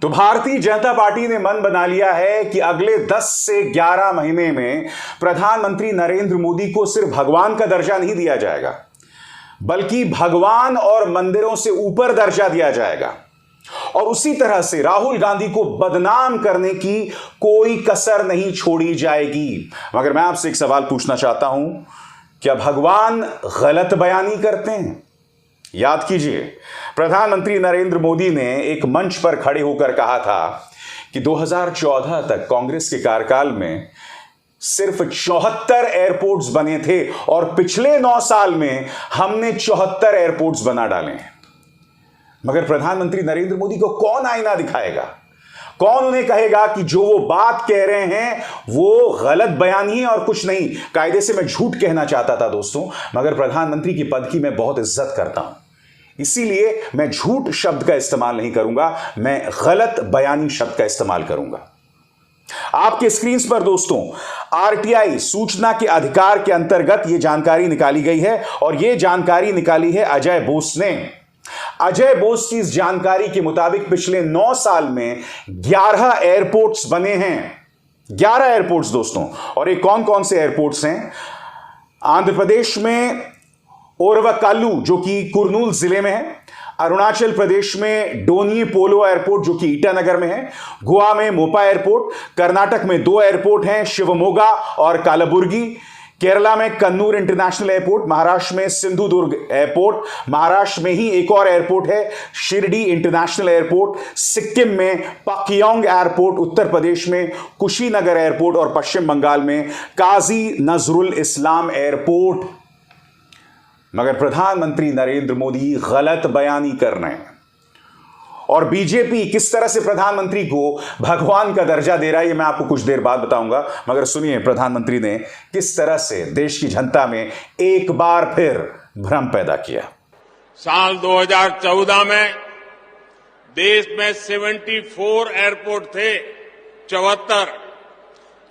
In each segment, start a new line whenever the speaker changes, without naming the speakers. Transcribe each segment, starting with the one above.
तो भारतीय जनता पार्टी ने मन बना लिया है कि अगले 10 से 11 महीने में प्रधानमंत्री नरेंद्र मोदी को सिर्फ भगवान का दर्जा नहीं दिया जाएगा, बल्कि भगवान और मंदिरों से ऊपर दर्जा दिया जाएगा। और उसी तरह से राहुल गांधी को बदनाम करने की कोई कसर नहीं छोड़ी जाएगी। मगर मैं आपसे एक सवाल पूछना चाहता हूं, क्या भगवान गलत बयानी करते हैं? याद कीजिए, प्रधानमंत्री नरेंद्र मोदी ने एक मंच पर खड़े होकर कहा था कि 2014 तक कांग्रेस के कार्यकाल में सिर्फ 74 एयरपोर्ट्स बने थे और पिछले 9 साल में हमने 74 एयरपोर्ट्स बना डाले हैं। मगर प्रधानमंत्री नरेंद्र मोदी को कौन आईना दिखाएगा? कौन उन्हें कहेगा कि जो वो बात कह रहे हैं वो गलत बयानी है और कुछ नहीं? कायदे से मैं झूठ कहना चाहता था दोस्तों, मगर प्रधानमंत्री की पद की मैं बहुत इज्जत करता हूं, इसीलिए मैं झूठ शब्द का इस्तेमाल नहीं करूंगा, मैं गलत बयानी शब्द का इस्तेमाल करूंगा। आपके स्क्रीन पर दोस्तों आरटीआई सूचना के अधिकार के अंतर्गत यह जानकारी निकाली गई है और यह जानकारी निकाली है अजय बोस ने। अजय बोस की इस जानकारी के मुताबिक पिछले 9 साल में 11 एयरपोर्ट्स बने हैं। 11 एयरपोर्ट्स दोस्तों, और ये कौन कौन से एयरपोर्ट्स हैं? आंध्र प्रदेश में ओरवकालू जो कि कुर्नूल जिले में है, अरुणाचल प्रदेश में डोनी पोलो एयरपोर्ट जो कि ईटानगर में है, गोवा में मोपा एयरपोर्ट, कर्नाटक में 2 एयरपोर्ट हैं, शिवमोगा और कालाबुर्गी, केरला में कन्नूर इंटरनेशनल एयरपोर्ट, महाराष्ट्र में सिंधुदुर्ग एयरपोर्ट, महाराष्ट्र में ही एक और एयरपोर्ट है शिरडी इंटरनेशनल एयरपोर्ट, सिक्किम में पाक्योंग एयरपोर्ट, उत्तर प्रदेश में कुशीनगर एयरपोर्ट और पश्चिम बंगाल में काजी नजरुल इस्लाम एयरपोर्ट। मगर प्रधानमंत्री नरेंद्र मोदी गलत बयानी कर रहे हैं और बीजेपी किस तरह से प्रधानमंत्री को भगवान का दर्जा दे रहा है, ये मैं आपको कुछ देर बाद बताऊंगा। मगर सुनिए प्रधानमंत्री ने किस तरह से देश की जनता में एक बार फिर भ्रम पैदा किया।
साल 2014 में देश में 74 एयरपोर्ट थे, 74,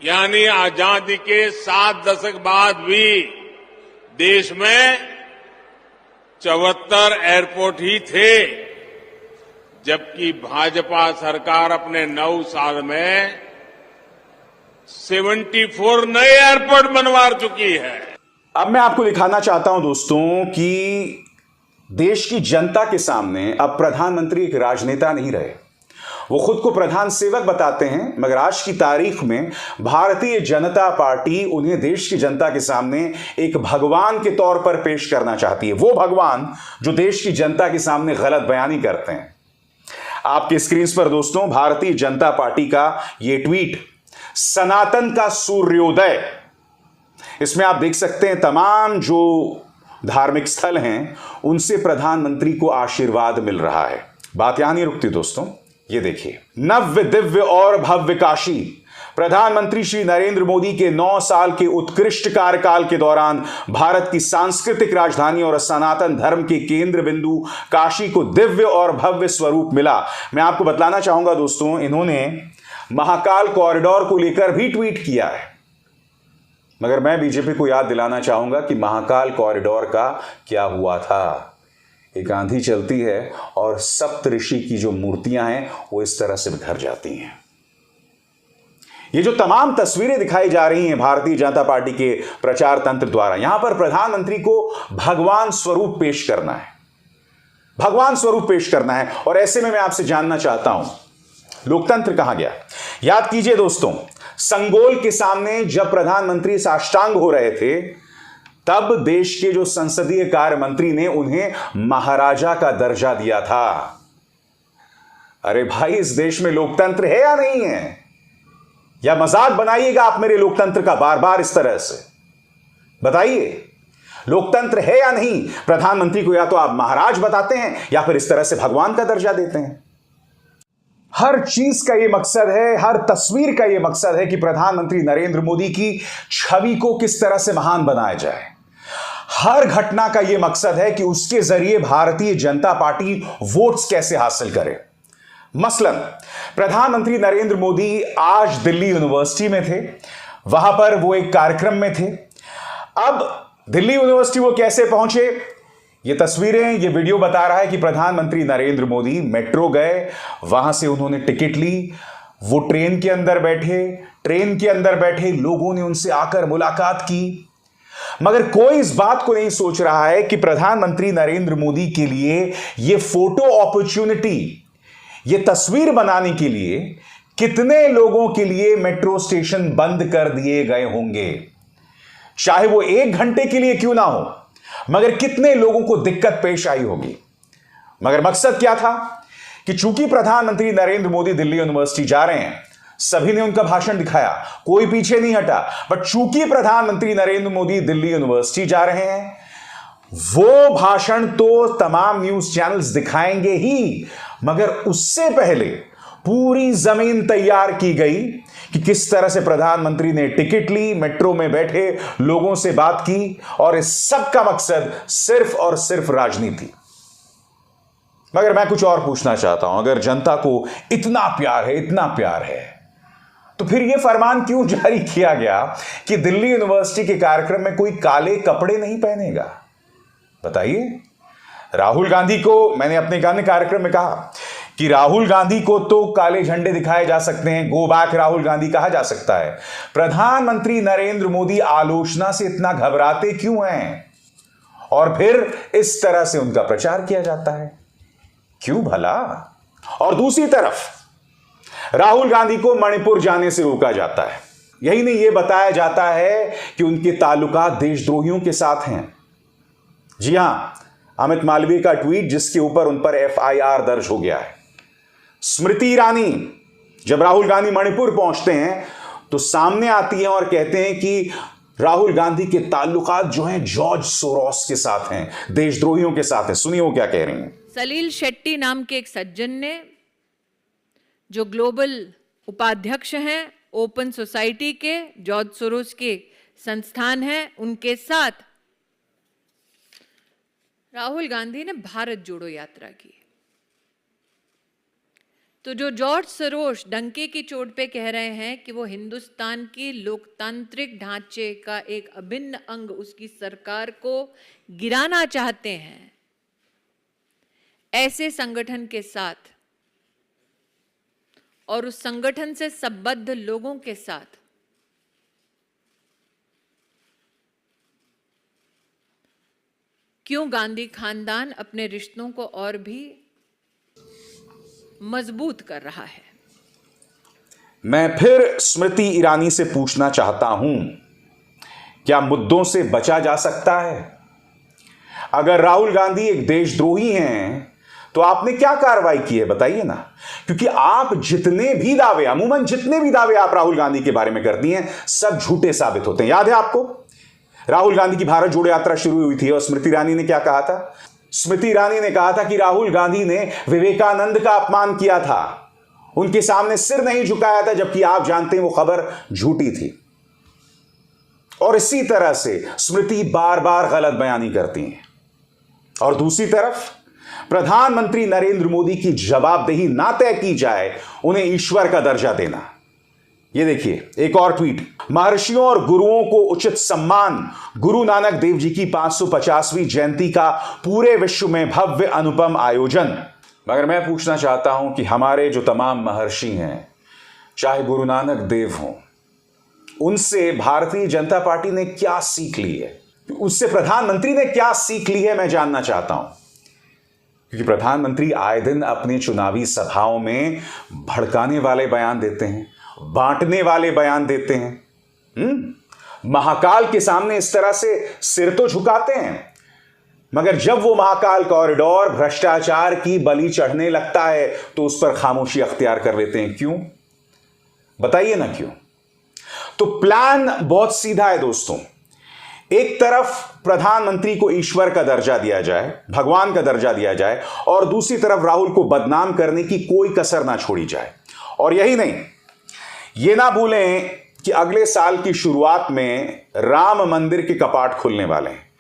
यानी आजादी के 7 दशक बाद भी देश में 74 एयरपोर्ट ही थे, जबकि भाजपा सरकार अपने 9 साल में 74 नए एयरपोर्ट बनवा चुकी है।
अब मैं आपको दिखाना चाहता हूं दोस्तों कि देश की जनता के सामने अब प्रधानमंत्री एक राजनेता नहीं रहे, वो खुद को प्रधान सेवक बताते हैं। मगर आज की तारीख में भारतीय जनता पार्टी उन्हें देश की जनता के सामने एक भगवान के तौर पर पेश करना चाहती है, वो भगवान जो देश की जनता के सामने गलत बयानी करते हैं। आपके स्क्रीन पर दोस्तों भारतीय जनता पार्टी का यह ट्वीट, सनातन का सूर्योदय, इसमें आप देख सकते हैं तमाम जो धार्मिक स्थल हैं उनसे प्रधानमंत्री को आशीर्वाद मिल रहा है। बात यहां नहीं रुकती दोस्तों, ये देखिए, नव्य दिव्य और भव्य काशी। प्रधानमंत्री श्री नरेंद्र मोदी के 9 साल के उत्कृष्ट कार्यकाल के दौरान भारत की सांस्कृतिक राजधानी और सनातन धर्म के केंद्र बिंदु काशी को दिव्य और भव्य स्वरूप मिला। मैं आपको बतलाना चाहूंगा दोस्तों, इन्होंने महाकाल कॉरिडोर को लेकर भी ट्वीट किया है। मगर मैं बीजेपी को याद दिलाना चाहूंगा कि महाकाल कॉरिडोर का क्या हुआ था। एक आंधी चलती है और सप्तऋषि की जो मूर्तियां हैं वो इस तरह से बिखर जाती हैं। ये जो तमाम तस्वीरें दिखाई जा रही हैं भारतीय जनता पार्टी के प्रचार तंत्र द्वारा, यहां पर प्रधानमंत्री को भगवान स्वरूप पेश करना है, भगवान स्वरूप पेश करना है। और ऐसे में मैं आपसे जानना चाहता हूं, लोकतंत्र कहां गया? याद कीजिए दोस्तों, संगोल के सामने जब प्रधानमंत्री साष्टांग हो रहे थे तब देश के जो संसदीय कार्य मंत्री ने उन्हें महाराजा का दर्जा दिया था। अरे भाई, इस देश में लोकतंत्र है या नहीं है? या मजाक बनाइएगा आप मेरे लोकतंत्र का बार बार इस तरह से? बताइए, लोकतंत्र है या नहीं? प्रधानमंत्री को या तो आप महाराज बताते हैं या फिर इस तरह से भगवान का दर्जा देते हैं। हर चीज का यह मकसद है, हर तस्वीर का यह मकसद है कि प्रधानमंत्री नरेंद्र मोदी की छवि को किस तरह से महान बनाया जाए। हर घटना का यह मकसद है कि उसके जरिए भारतीय जनता पार्टी वोट्स कैसे हासिल करे। मसलन प्रधानमंत्री नरेंद्र मोदी आज दिल्ली यूनिवर्सिटी में थे, वहां पर वो एक कार्यक्रम में थे। अब दिल्ली यूनिवर्सिटी वो कैसे पहुंचे, ये तस्वीरें, ये वीडियो बता रहा है कि प्रधानमंत्री नरेंद्र मोदी मेट्रो गए, वहां से उन्होंने टिकट ली, वो ट्रेन के अंदर बैठे लोगों ने उनसे आकर मुलाकात की। मगर कोई इस बात को नहीं सोच रहा है कि प्रधानमंत्री नरेंद्र मोदी के लिए ये फोटो अपॉर्चुनिटी, ये तस्वीर बनाने के लिए कितने लोगों के लिए मेट्रो स्टेशन बंद कर दिए गए होंगे, चाहे वो 1 घंटे के लिए क्यों ना हो, मगर कितने लोगों को दिक्कत पेश आई होगी। मगर मकसद क्या था कि चूंकि प्रधानमंत्री नरेंद्र मोदी दिल्ली यूनिवर्सिटी जा रहे हैं, सभी ने उनका भाषण दिखाया, कोई पीछे नहीं हटा, बट चूंकि प्रधानमंत्री नरेंद्र मोदी दिल्ली यूनिवर्सिटी जा रहे हैं, वो भाषण तो तमाम न्यूज चैनल्स दिखाएंगे ही, मगर उससे पहले पूरी जमीन तैयार की गई कि किस तरह से प्रधानमंत्री ने टिकट ली, मेट्रो में बैठे लोगों से बात की, और इस सब का मकसद सिर्फ और सिर्फ राजनीति। मगर मैं कुछ और पूछना चाहता हूं, अगर जनता को इतना प्यार है तो फिर यह फरमान क्यों जारी किया गया कि दिल्ली यूनिवर्सिटी के कार्यक्रम में कोई काले कपड़े नहीं पहनेगा? बताइए। राहुल गांधी को, मैंने अपने गाने कार्यक्रम में कहा कि राहुल गांधी को तो काले झंडे दिखाए जा सकते हैं, गो बैक राहुल गांधी कहा जा सकता है। प्रधानमंत्री नरेंद्र मोदी आलोचना से इतना घबराते क्यों हैं और फिर इस तरह से उनका प्रचार किया जाता है, क्यों भला? और दूसरी तरफ राहुल गांधी को मणिपुर जाने से रोका जाता है। यही नहीं, यह बताया जाता है कि उनके ताल्लुकात देशद्रोहियों के साथ हैं। जी हां, अमित मालवीय का ट्वीट जिसके ऊपर उन पर एफआईआर दर्ज हो गया है। स्मृति ईरानी जब राहुल गांधी मणिपुर पहुंचते हैं तो सामने आती हैं और कहते हैं कि राहुल गांधी के ताल्लुकात जो हैं जॉर्ज सोरोस के साथ हैं, देशद्रोहियों के साथ हैं। सुनिए वो क्या कह रही हैं।
सलील शेट्टी नाम के एक सज्जन ने, जो ग्लोबल उपाध्यक्ष हैं ओपन सोसाइटी के, जॉर्ज सोरोस के संस्थान हैं, उनके साथ राहुल गांधी ने भारत जोड़ो यात्रा की। तो जो जॉर्ज सोरोस डंके की चोट पे कह रहे हैं कि वो हिंदुस्तान की लोकतांत्रिक ढांचे का एक अभिन्न अंग, उसकी सरकार को गिराना चाहते हैं, ऐसे संगठन के साथ और उस संगठन से संबद्ध लोगों के साथ क्यों गांधी खानदान अपने रिश्तों को और भी मजबूत कर रहा है?
मैं फिर स्मृति ईरानी से पूछना चाहता हूं, क्या मुद्दों से बचा जा सकता है? अगर राहुल गांधी एक देशद्रोही हैं तो आपने क्या कार्रवाई की है, बताइए ना। क्योंकि आप जितने भी दावे, अमूमन जितने भी दावे आप राहुल गांधी के बारे में करती हैं, सब झूठे साबित होते हैं। याद है आपको, राहुल गांधी की भारत जोड़ो यात्रा शुरू हुई थी और स्मृति ईरानी ने क्या कहा था? स्मृति ईरानी ने कहा था कि राहुल गांधी ने विवेकानंद का अपमान किया था, उनके सामने सिर नहीं झुकाया था, जबकि आप जानते हैं वो खबर झूठी थी। और इसी तरह से स्मृति बार बार गलत बयानी करती हैं। और दूसरी तरफ प्रधानमंत्री नरेंद्र मोदी की जवाबदेही ना तय की जाए, उन्हें ईश्वर का दर्जा देना। ये देखिए एक और ट्वीट, महर्षियों और गुरुओं को उचित सम्मान, गुरु नानक देव जी की 550वीं जयंती का पूरे विश्व में भव्य अनुपम आयोजन। मगर मैं पूछना चाहता हूं कि हमारे जो तमाम महर्षि हैं, चाहे गुरु नानक देव हों, उनसे भारतीय जनता पार्टी ने क्या सीख ली है, उससे प्रधानमंत्री ने क्या सीख ली है, मैं जानना चाहता हूं। क्योंकि प्रधानमंत्री आए दिन अपनी चुनावी सभाओं में भड़काने वाले बयान देते हैं, बांटने वाले बयान देते हैं, महाकाल के सामने इस तरह से सिर तो झुकाते हैं, मगर जब वो महाकाल कॉरिडोर भ्रष्टाचार की बलि चढ़ने लगता है तो उस पर खामोशी अख्तियार कर लेते हैं। क्यों, बताइए ना क्यों? तो प्लान बहुत सीधा है दोस्तों। एक तरफ प्रधानमंत्री को ईश्वर का दर्जा दिया जाए, भगवान का दर्जा दिया जाए, और दूसरी तरफ राहुल को बदनाम करने की कोई कसर ना छोड़ी जाए। और यही नहीं, ये ना भूलें कि अगले साल की शुरुआत में राम मंदिर के कपाट खुलने वाले हैं।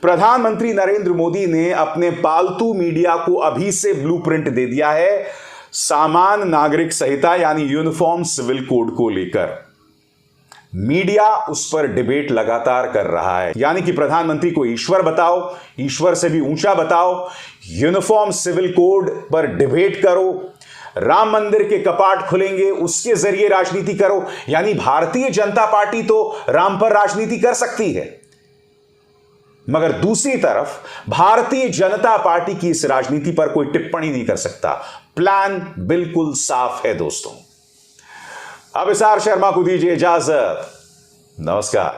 प्रधानमंत्री नरेंद्र मोदी ने अपने पालतू मीडिया को अभी से ब्लूप्रिंट दे दिया है सामान्य नागरिक संहिता यानी यूनिफॉर्म सिविल कोड को लेकर। मीडिया उस पर डिबेट लगातार कर रहा है, यानी कि प्रधानमंत्री को ईश्वर बताओ, ईश्वर से भी ऊंचा बताओ, यूनिफॉर्म सिविल कोड पर डिबेट करो, राम मंदिर के कपाट खुलेंगे उसके जरिए राजनीति करो। यानी भारतीय जनता पार्टी तो राम पर राजनीति कर सकती है, मगर दूसरी तरफ भारतीय जनता पार्टी की इस राजनीति पर कोई टिप्पणी नहीं कर सकता। प्लान बिल्कुल साफ है दोस्तों। अब एस आर शर्मा को दीजिए इजाजत। नमस्कार।